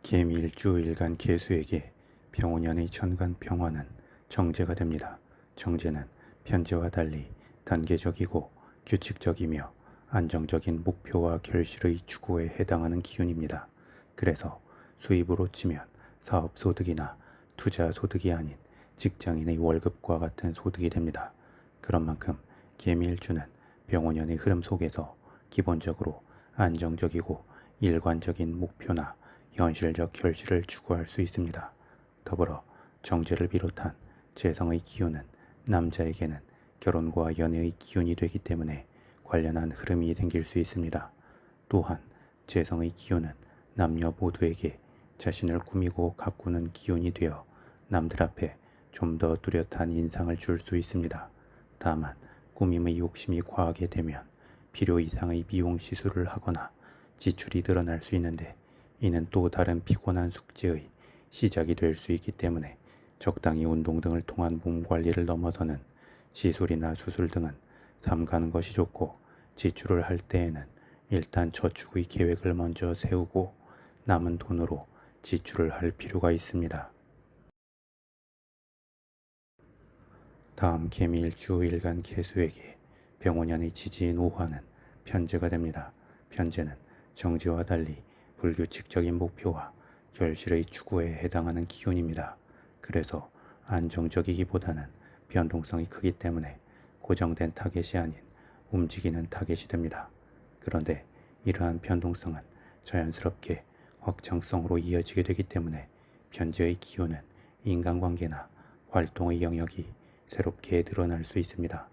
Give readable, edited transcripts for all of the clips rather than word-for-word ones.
계밀주일간 계수에게 병오년의 천간 평화는 정제가 됩니다. 정제는 편제와 달리 단계적이고 규칙적이며 안정적인 목표와 결실의 추구에 해당하는 기운입니다. 그래서 수입으로 치면 사업소득이나 투자소득이 아닌 직장인의 월급과 같은 소득이 됩니다. 그런 만큼 계밀주는 병오년의 흐름 속에서 기본적으로 안정적이고 일관적인 목표나 현실적 결실을 추구할 수 있습니다. 더불어 정제를 비롯한 재성의 기운은 남자에게는 결혼과 연애의 기운이 되기 때문에 관련한 흐름이 생길 수 있습니다. 또한 재성의 기운은 남녀 모두에게 자신을 꾸미고 가꾸는 기운이 되어 남들 앞에 좀 더 뚜렷한 인상을 줄 수 있습니다. 다만 꾸밈의 욕심이 과하게 되면 필요 이상의 미용 시술을 하거나 지출이 늘어날 수 있는데, 이는 또 다른 피곤한 숙제의 시작이 될 수 있기 때문에 적당히 운동 등을 통한 몸 관리를 넘어서는 시술이나 수술 등은 삼가는 것이 좋고, 지출을 할 때에는 일단 저축의 계획을 먼저 세우고 남은 돈으로 지출을 할 필요가 있습니다. 다음 계밀주일간 계수에게 병오년의 지지인 오화는 편제가 됩니다. 편제는 정제와 달리 불규칙적인 목표와 결실의 추구에 해당하는 기운입니다. 그래서 안정적이기보다는 변동성이 크기 때문에 고정된 타겟이 아닌 움직이는 타겟이 됩니다. 그런데 이러한 변동성은 자연스럽게 확장성으로 이어지게 되기 때문에 편제의 기운은 인간관계나 활동의 영역이 새롭게 드러날 수 있습니다.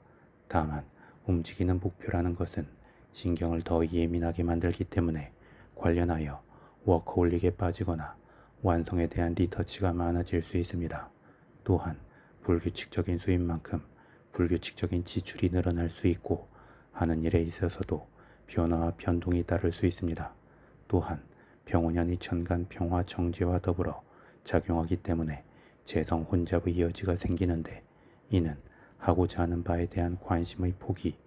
다만 움직이는 목표라는 것은 신경을 더 예민하게 만들기 때문에 관련하여 워커홀릭에 빠지거나 완성에 대한 리터치가 많아질 수 있습니다. 또한 불규칙적인 수입만큼 불규칙적인 지출이 늘어날 수 있고, 하는 일에 있어서도 변화와 변동이 따를 수 있습니다. 또한 병오년이 천간 평화 정제와 더불어 작용하기 때문에 재성 혼잡의 여지가 생기는데, 이는 하고자 하는 바에 대한 관심의 폭이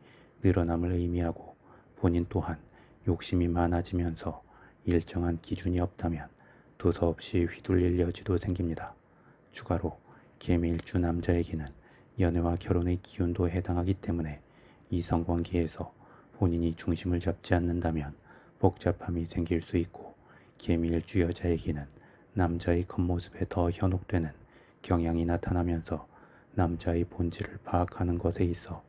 늘어남을 의미하고, 본인 또한 욕심이 많아지면서 일정한 기준이 없다면 두서없이 휘둘릴 여지도 생깁니다. 추가로 계밀주 남자에게는 연애와 결혼의 기운도 해당하기 때문에 이성관계에서 본인이 중심을 잡지 않는다면 복잡함이 생길 수 있고, 계밀주 여자에게는 남자의 겉모습에 더 현혹되는 경향이 나타나면서 남자의 본질을 파악하는 것에 있어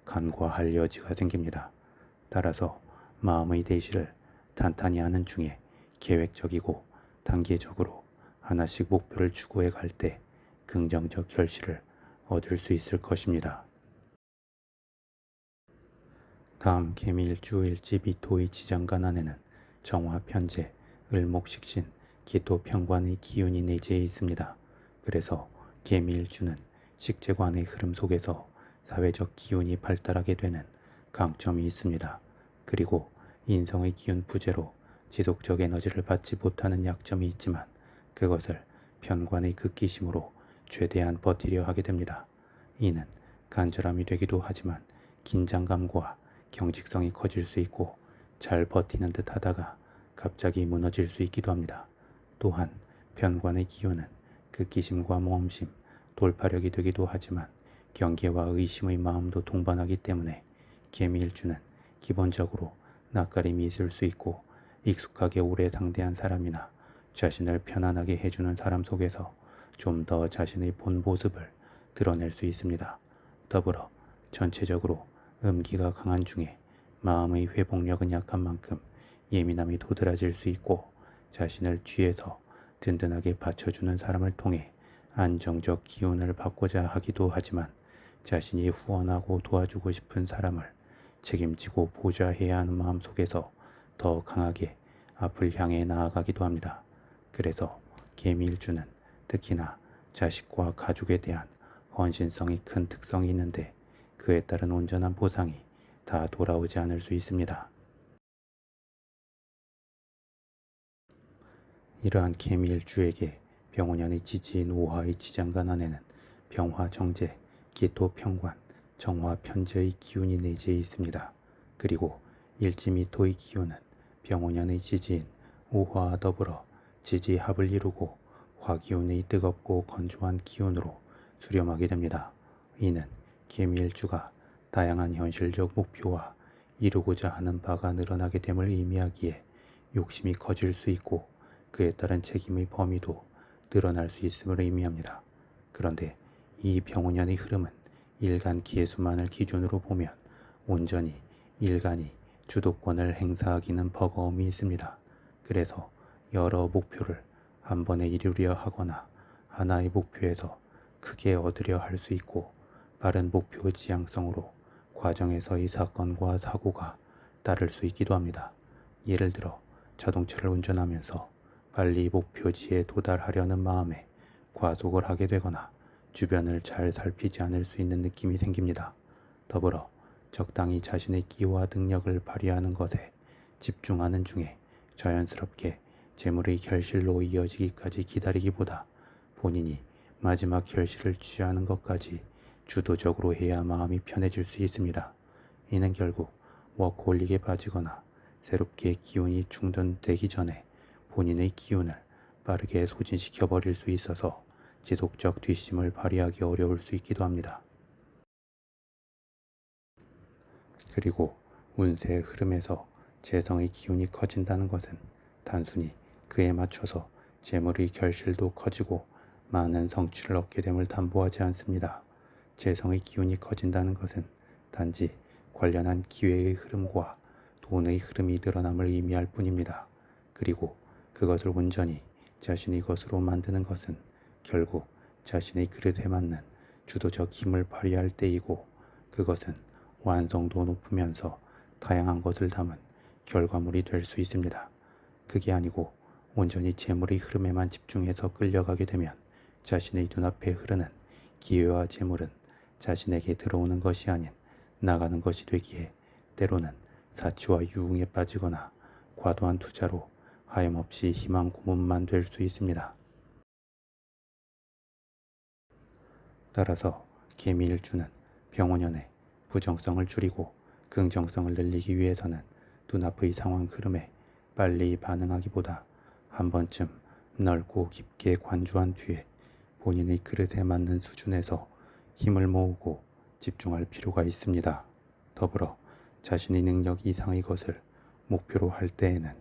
간과할 여지가 생깁니다. 따라서 마음의 대시를 단단히 하는 중에 계획적이고 단계적으로 하나씩 목표를 추구해 갈 때 긍정적 결실을 얻을 수 있을 것입니다. 다음 계밀주일지 미토의 지장간 안에는 정화, 편제, 을목식신, 기토, 편관의 기운이 내재해 있습니다. 그래서 계밀주는 식재관의 흐름 속에서 사회적 기운이 발달하게 되는 강점이 있습니다. 그리고 인성의 기운 부재로 지속적 에너지를 받지 못하는 약점이 있지만, 그것을 편관의 극기심으로 최대한 버티려 하게 됩니다. 이는 간절함이 되기도 하지만 긴장감과 경직성이 커질 수 있고, 잘 버티는 듯 하다가 갑자기 무너질 수 있기도 합니다. 또한 편관의 기운은 극기심과 모험심, 돌파력이 되기도 하지만 경계와 의심의 마음도 동반하기 때문에 계밀주는 기본적으로 낯가림이 있을 수 있고, 익숙하게 오래 상대한 사람이나 자신을 편안하게 해주는 사람 속에서 좀 더 자신의 본 모습을 드러낼 수 있습니다. 더불어 전체적으로 음기가 강한 중에 마음의 회복력은 약한 만큼 예민함이 도드라질 수 있고, 자신을 뒤에서 든든하게 받쳐주는 사람을 통해 안정적 기운을 받고자 하기도 하지만, 자신이 후원하고 도와주고 싶은 사람을 책임지고 보좌해야 하는 마음 속에서 더 강하게 앞을 향해 나아가기도 합니다. 그래서 계밀주는 특히나 자식과 가족에 대한 헌신성이 큰 특성이 있는데, 그에 따른 온전한 보상이 다 돌아오지 않을 수 있습니다. 이러한 계밀주에게 병오년의 지지인 오화의 지장간 안에는 병화 정제, 기토 편관, 정화 편제의 기운이 내재해 있습니다. 그리고 일지미토의 기운은 병오년의 지지인 오화와 더불어 지지합을 이루고 화기운의 뜨겁고 건조한 기운으로 수렴하게 됩니다. 이는 개미일주가 다양한 현실적 목표와 이루고자 하는 바가 늘어나게 됨을 의미하기에 욕심이 커질 수 있고 그에 따른 책임의 범위도 늘어날 수 있음을 의미합니다. 그런데 이 병원년의 흐름은 일간 기해수만을 기준으로 보면 온전히 일간이 주도권을 행사하기는 버거움이 있습니다. 그래서 여러 목표를 한 번에 이루려 하거나 하나의 목표에서 크게 얻으려 할 수 있고 빠른 목표 지향성으로 과정에서의 사건과 사고가 따를 수 있기도 합니다. 예를 들어 자동차를 운전하면서 빨리 목표지에 도달하려는 마음에 과속을 하게 되거나 주변을 잘 살피지 않을 수 있는 느낌이 생깁니다. 더불어 적당히 자신의 기와 능력을 발휘하는 것에 집중하는 중에 자연스럽게 재물의 결실로 이어지기까지 기다리기보다 본인이 마지막 결실을 취하는 것까지 주도적으로 해야 마음이 편해질 수 있습니다. 이는 결국 워커홀릭에 빠지거나 새롭게 기운이 충전되기 전에 본인의 기운을 빠르게 소진시켜 버릴 수 있어서 지속적 뒷심을 발휘하기 어려울 수 있기도 합니다. 그리고 운세의 흐름에서 재성의 기운이 커진다는 것은 단순히 그에 맞춰서 재물의 결실도 커지고 많은 성취를 얻게 됨을 담보하지 않습니다. 재성의 기운이 커진다는 것은 단지 관련한 기회의 흐름과 돈의 흐름이 늘어남을 의미할 뿐입니다. 그리고 그것을 온전히 자신의 것으로 만드는 것은 결국 자신의 그릇에 맞는 주도적 힘을 발휘할 때이고 그것은 완성도 높으면서 다양한 것을 담은 결과물이 될 수 있습니다. 그게 아니고 온전히 재물의 흐름에만 집중해서 끌려가게 되면 자신의 눈앞에 흐르는 기회와 재물은 자신에게 들어오는 것이 아닌 나가는 것이 되기에 때로는 사치와 유흥에 빠지거나 과도한 투자로 하염없이 희망 고문만 될 수 있습니다. 따라서 개미일주는 병원연의 부정성을 줄이고 긍정성을 늘리기 위해서는 눈앞의 상황 흐름에 빨리 반응하기보다 한 번쯤 넓고 깊게 관조한 뒤에 본인의 그릇에 맞는 수준에서 힘을 모으고 집중할 필요가 있습니다. 더불어 자신의 능력 이상의 것을 목표로 할 때에는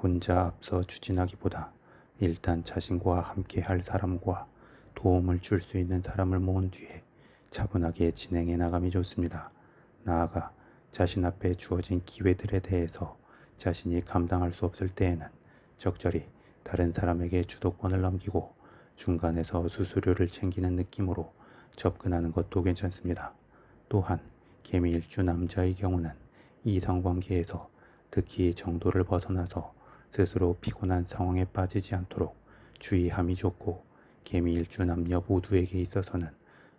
혼자 앞서 추진하기보다 일단 자신과 함께 할 사람과 도움을 줄 수 있는 사람을 모은 뒤에 차분하게 진행해 나감이 좋습니다. 나아가 자신 앞에 주어진 기회들에 대해서 자신이 감당할 수 없을 때에는 적절히 다른 사람에게 주도권을 넘기고 중간에서 수수료를 챙기는 느낌으로 접근하는 것도 괜찮습니다. 또한 개미일주 남자의 경우는 이성관계에서 특히 정도를 벗어나서 스스로 피곤한 상황에 빠지지 않도록 주의함이 좋고 개미일주 남녀 모두에게 있어서는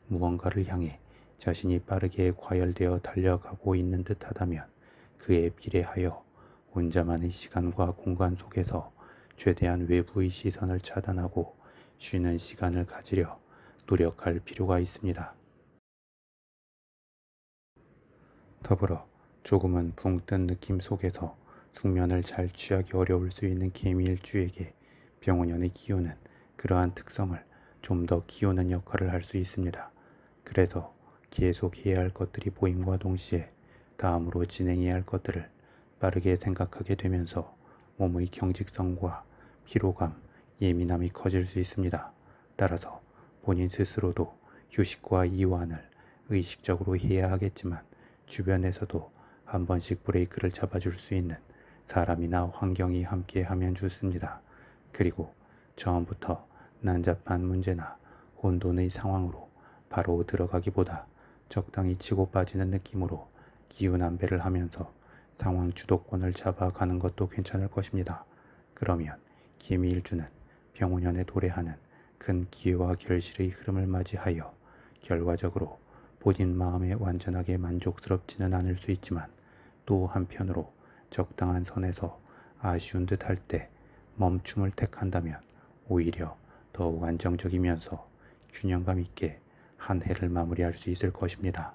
무언가를 향해 자신이 빠르게 과열되어 달려가고 있는 듯하다면 그에 비례하여 혼자만의 시간과 공간 속에서 최대한 외부의 시선을 차단하고 쉬는 시간을 가지려 노력할 필요가 있습니다. 더불어 조금은 붕 뜬 느낌 속에서 숙면을 잘 취하기 어려울 수 있는 개미일주에게 병원연의 기운은 그러한 특성을 좀 더 키우는 역할을 할 수 있습니다. 그래서 계속 해야 할 것들이 보임과 동시에 다음으로 진행해야 할 것들을 빠르게 생각하게 되면서 몸의 경직성과 피로감, 예민함이 커질 수 있습니다. 따라서 본인 스스로도 휴식과 이완을 의식적으로 해야 하겠지만 주변에서도 한 번씩 브레이크를 잡아줄 수 있는 사람이나 환경이 함께하면 좋습니다. 그리고 처음부터 난잡한 문제나 혼돈의 상황으로 바로 들어가기보다 적당히 치고 빠지는 느낌으로 기운안배를 하면서 상황 주도권을 잡아가는 것도 괜찮을 것입니다. 그러면 개미일주는 병원연에 도래하는 큰 기회와 결실의 흐름을 맞이하여 결과적으로 본인 마음에 완전하게 만족스럽지는 않을 수 있지만 또 한편으로 적당한 선에서 아쉬운 듯 할 때 멈춤을 택한다면 오히려 더욱 안정적이면서 균형감 있게 한 해를 마무리할 수 있을 것입니다.